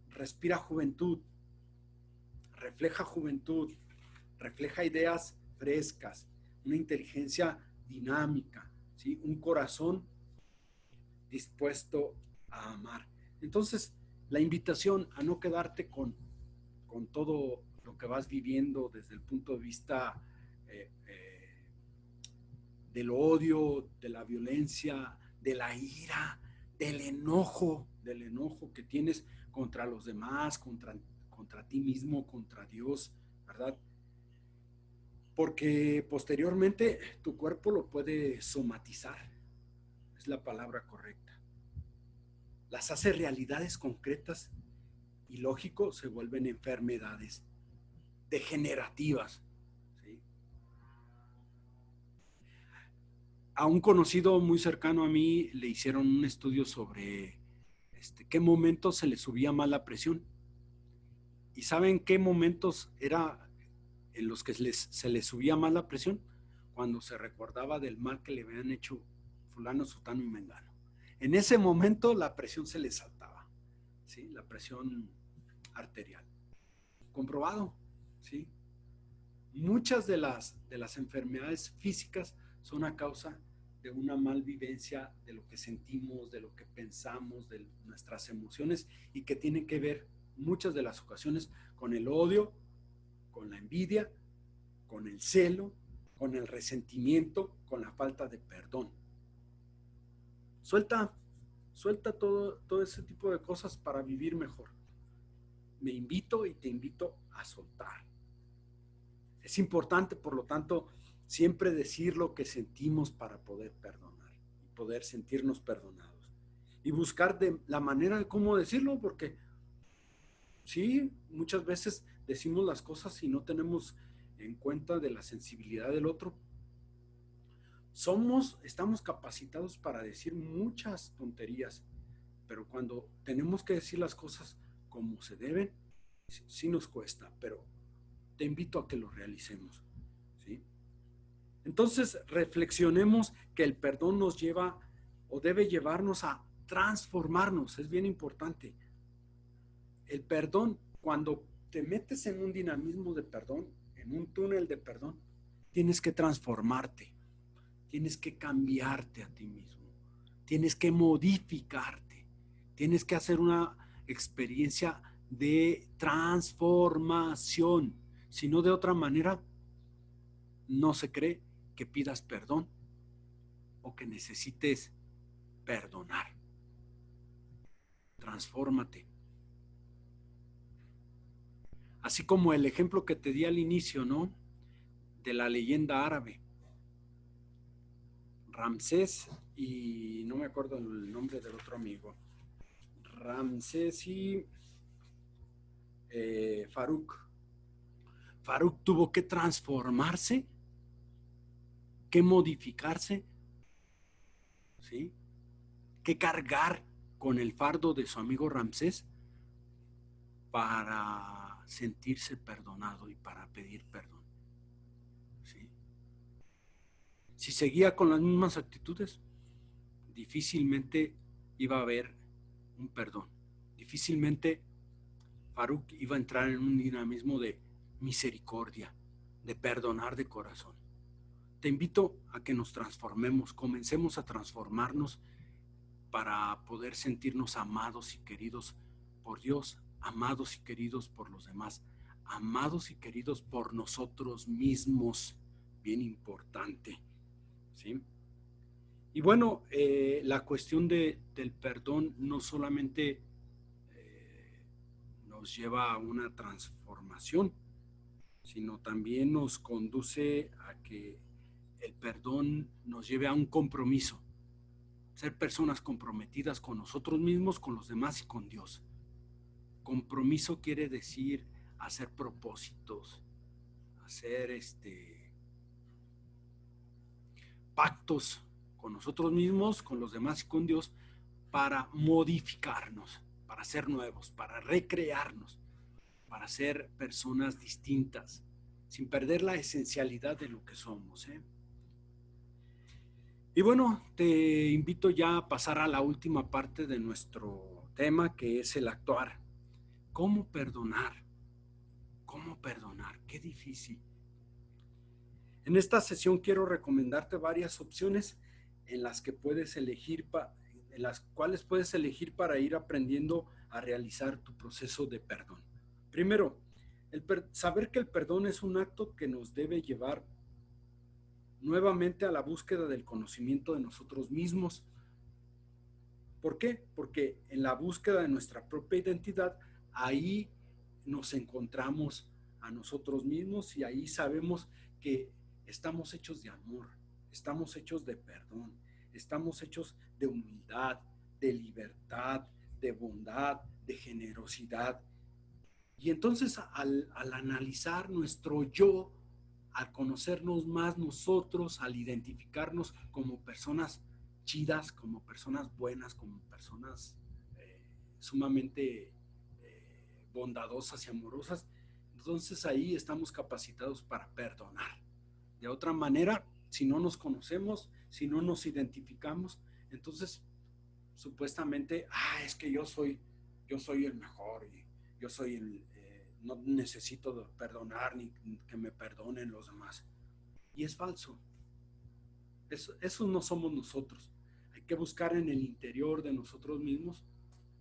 Speaker 1: respira juventud, refleja juventud, refleja ideas frescas, una inteligencia dinámica, ¿sí? Un corazón dispuesto a amar. Entonces, la invitación a no quedarte con todo lo que vas viviendo desde el punto de vista del odio, de la violencia, de la ira, del enojo que tienes contra los demás, contra ti mismo, contra Dios, ¿verdad? Porque posteriormente tu cuerpo lo puede somatizar, es la palabra correcta. Las hace realidades concretas y lógico, se vuelven enfermedades degenerativas, ¿sí? A un conocido muy cercano a mí le hicieron un estudio sobre qué momentos se le subía más la presión. ¿Y saben qué momentos era en los que se les subía más la presión? Cuando se recordaba del mal que le habían hecho fulano, sutano y mengano. En ese momento la presión se le saltaba, ¿sí? La presión arterial. Comprobado, ¿sí? Muchas de las enfermedades físicas son a causa de una malvivencia de lo que sentimos, de lo que pensamos, de nuestras emociones y que tienen que ver muchas de las ocasiones con el odio, con la envidia, con el celo, con el resentimiento, con la falta de perdón. Suelta todo ese tipo de cosas para vivir mejor. Me invito y te invito a soltar. Es importante, por lo tanto, siempre decir lo que sentimos para poder perdonar y poder sentirnos perdonados. Y buscar de la manera de cómo decirlo, porque sí, muchas veces decimos las cosas y no tenemos en cuenta de la sensibilidad del otro. Estamos capacitados para decir muchas tonterías, pero cuando tenemos que decir las cosas como se deben, sí nos cuesta, pero te invito a que lo realicemos, ¿sí? Entonces, reflexionemos que el perdón nos lleva o debe llevarnos a transformarnos, es bien importante. El perdón, cuando te metes en un dinamismo de perdón, en un túnel de perdón, tienes que transformarte, tienes que cambiarte a ti mismo, tienes que modificarte, tienes que hacer una experiencia de transformación. Si no, de otra manera, no se cree que pidas perdón o que necesites perdonar. Transfórmate. Así como el ejemplo que te di al inicio, ¿no? De la leyenda árabe. Ramsés y no me acuerdo el nombre del otro amigo. Ramsés y Farouk. Farouk tuvo que transformarse, que modificarse, ¿sí? Que cargar con el fardo de su amigo Ramsés para sentirse perdonado y para pedir perdón, ¿sí? Si seguía con las mismas actitudes, difícilmente iba a haber un perdón. Difícilmente Farouk iba a entrar en un dinamismo de misericordia, de perdonar de corazón. Te invito a que nos transformemos, comencemos a transformarnos para poder sentirnos amados y queridos por Dios, amados y queridos por los demás, amados y queridos por nosotros mismos, bien importante, ¿sí? Y bueno, la cuestión del perdón no solamente nos lleva a una transformación, sino también nos conduce a que el perdón nos lleve a un compromiso, ser personas comprometidas con nosotros mismos, con los demás y con Dios. Compromiso quiere decir hacer propósitos, hacer pactos con nosotros mismos, con los demás y con Dios para modificarnos, para ser nuevos, para recrearnos, para ser personas distintas, sin perder la esencialidad de lo que somos, ¿eh? Y bueno, te invito ya a pasar a la última parte de nuestro tema, que es el actuar. ¿Cómo perdonar? ¿Cómo perdonar? Qué difícil. En esta sesión quiero recomendarte varias opciones en las que puedes elegir, en las cuales puedes elegir para ir aprendiendo a realizar tu proceso de perdón. Primero, saber que el perdón es un acto que nos debe llevar nuevamente a la búsqueda del conocimiento de nosotros mismos. ¿Por qué? Porque en la búsqueda de nuestra propia identidad, ahí nos encontramos a nosotros mismos y ahí sabemos que estamos hechos de amor, estamos hechos de perdón, estamos hechos de humildad, de libertad, de bondad, de generosidad. Y entonces al analizar nuestro yo, al conocernos más nosotros, al identificarnos como personas chidas, como personas buenas, como personas sumamente bondadosas y amorosas, entonces ahí estamos capacitados para perdonar. De otra manera, si no nos conocemos, si no nos identificamos, entonces supuestamente, es que yo soy el mejor y yo soy no necesito perdonar ni que me perdonen los demás. Y es falso. Eso no somos nosotros. Hay que buscar en el interior de nosotros mismos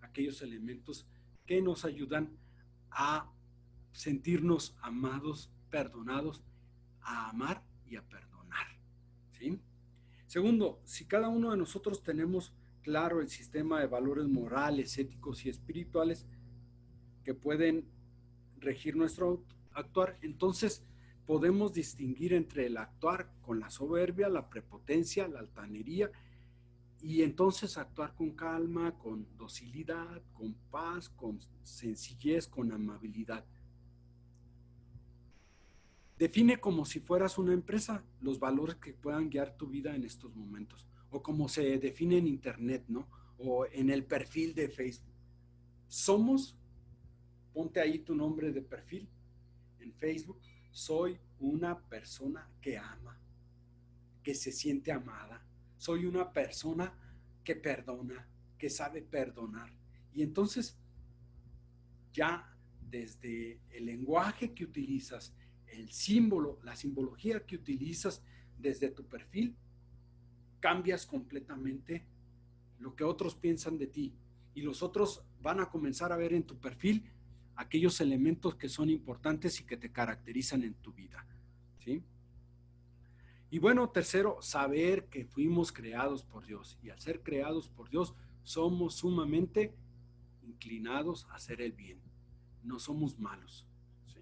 Speaker 1: aquellos elementos que nos ayudan a sentirnos amados, perdonados, a amar y a perdonar, ¿sí? Segundo, si cada uno de nosotros tenemos claro el sistema de valores morales, éticos y espirituales que pueden regir nuestro actuar, entonces podemos distinguir entre el actuar con la soberbia, la prepotencia, la altanería, y entonces actuar con calma, con docilidad, con paz, con sencillez, con amabilidad. Define como si fueras una empresa los valores que puedan guiar tu vida en estos momentos, o como se define en internet, ¿no? O en el perfil de Facebook. Ponte ahí tu nombre de perfil en Facebook, soy una persona que ama, que se siente amada, soy una persona que perdona, que sabe perdonar. Y entonces ya desde el lenguaje que utilizas, el símbolo, la simbología que utilizas desde tu perfil, cambias completamente lo que otros piensan de ti. Y los otros van a comenzar a ver en tu perfil aquellos elementos que son importantes y que te caracterizan en tu vida, ¿sí? Y bueno, tercero, saber que fuimos creados por Dios. Y al ser creados por Dios, somos sumamente inclinados a hacer el bien. No somos malos, ¿sí?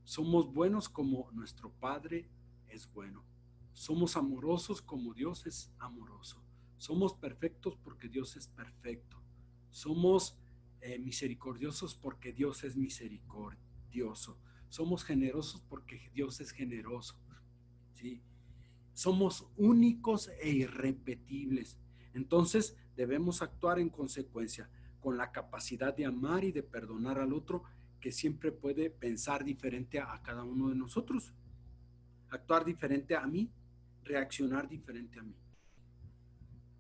Speaker 1: Somos buenos como nuestro Padre es bueno. Somos amorosos como Dios es amoroso. Somos perfectos porque Dios es perfecto. Somos misericordiosos porque Dios es misericordioso. Somos generosos porque Dios es generoso, ¿sí? Somos únicos e irrepetibles. Entonces debemos actuar en consecuencia, con la capacidad de amar y de perdonar al otro, que siempre puede pensar diferente a cada uno de nosotros, actuar diferente a mí, reaccionar diferente a mí.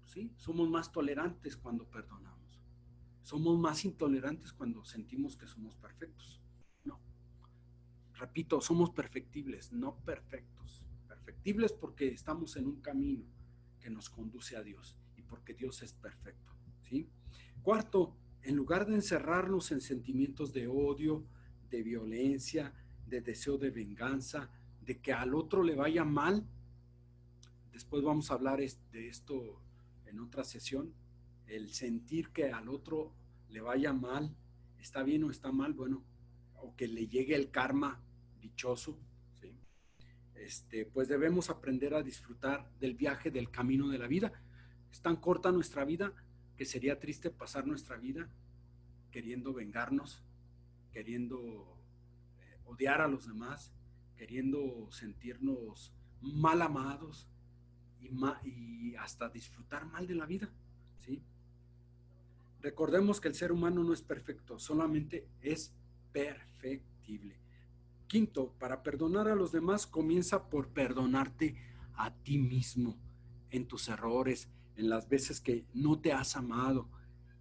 Speaker 1: ¿Sí? Somos más tolerantes cuando perdonamos. Somos más intolerantes cuando sentimos que somos perfectos. No. Repito, somos perfectibles, no perfectos. Perfectibles porque estamos en un camino que nos conduce a Dios y porque Dios es perfecto, ¿sí? Cuarto, en lugar de encerrarnos en sentimientos de odio, de violencia, de deseo de venganza, de que al otro le vaya mal, después vamos a hablar de esto en otra sesión, el sentir que al otro le vaya mal, está bien o está mal, bueno, o que le llegue el karma dichoso, ¿sí? Pues debemos aprender a disfrutar del viaje, del camino de la vida. Es tan corta nuestra vida que sería triste pasar nuestra vida queriendo vengarnos, queriendo odiar a los demás, queriendo sentirnos mal amados y hasta disfrutar mal de la vida, ¿sí? Recordemos que el ser humano no es perfecto, solamente es perfectible. Quinto, para perdonar a los demás, comienza por perdonarte a ti mismo en tus errores, en las veces que no te has amado,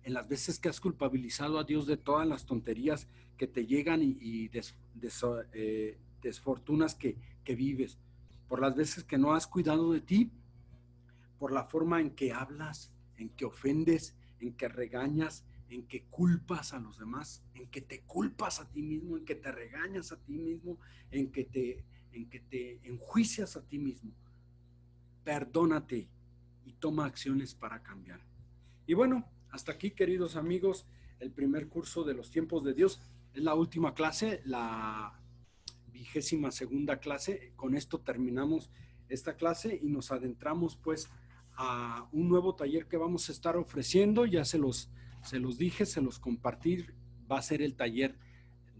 Speaker 1: en las veces que has culpabilizado a Dios de todas las tonterías que te llegan y desfortunas que vives, por las veces que no has cuidado de ti, por la forma en que hablas, en que ofendes, en que regañas, en que culpas a los demás, en que te culpas a ti mismo, en que te regañas a ti mismo, en que te enjuicias a ti mismo. Perdónate y toma acciones para cambiar. Y bueno, hasta aquí, queridos amigos, el primer curso de los tiempos de Dios. Es la última clase, la 22ª clase. Con esto terminamos esta clase y nos adentramos pues a un nuevo taller que vamos a estar ofreciendo. Ya se los dije, se los compartí. Va a ser el taller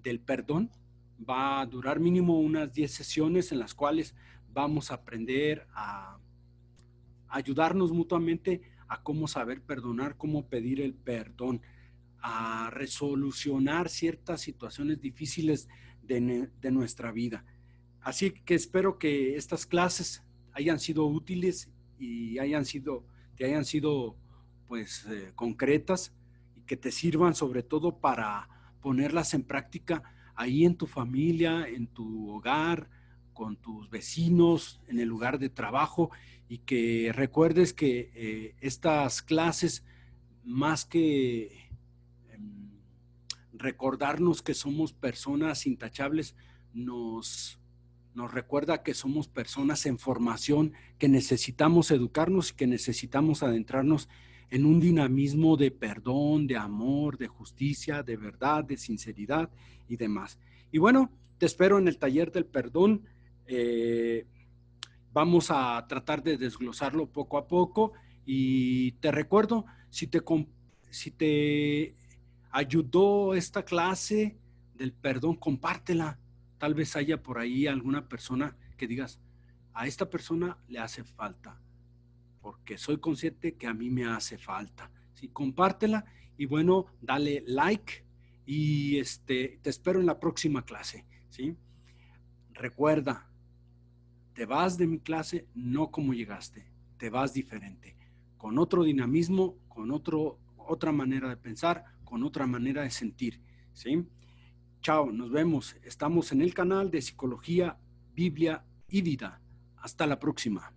Speaker 1: del perdón. Va a durar mínimo unas 10 sesiones en las cuales vamos a aprender a ayudarnos mutuamente a cómo saber perdonar, cómo pedir el perdón, a resolucionar ciertas situaciones difíciles de nuestra vida. Así que espero que estas clases hayan sido útiles y te hayan sido pues concretas y que te sirvan sobre todo para ponerlas en práctica ahí en tu familia, en tu hogar, con tus vecinos, en el lugar de trabajo, y que recuerdes que estas clases, más que recordarnos que somos personas intachables, nos recuerda que somos personas en formación, que necesitamos educarnos y que necesitamos adentrarnos en un dinamismo de perdón, de amor, de justicia, de verdad, de sinceridad y demás. Y bueno, te espero en el taller del perdón. Vamos a tratar de desglosarlo poco a poco y te recuerdo, si te ayudó esta clase del perdón, compártela. Tal vez haya por ahí alguna persona que digas, a esta persona le hace falta, porque soy consciente que a mí me hace falta. ¿Sí? Compártela y bueno, dale like y te espero en la próxima clase. ¿Sí? Recuerda, te vas de mi clase no como llegaste, te vas diferente, con otro dinamismo, con otra manera de pensar, con otra manera de sentir. ¿Sí? Chao, nos vemos. Estamos en el canal de Psicología, Biblia y Vida. Hasta la próxima.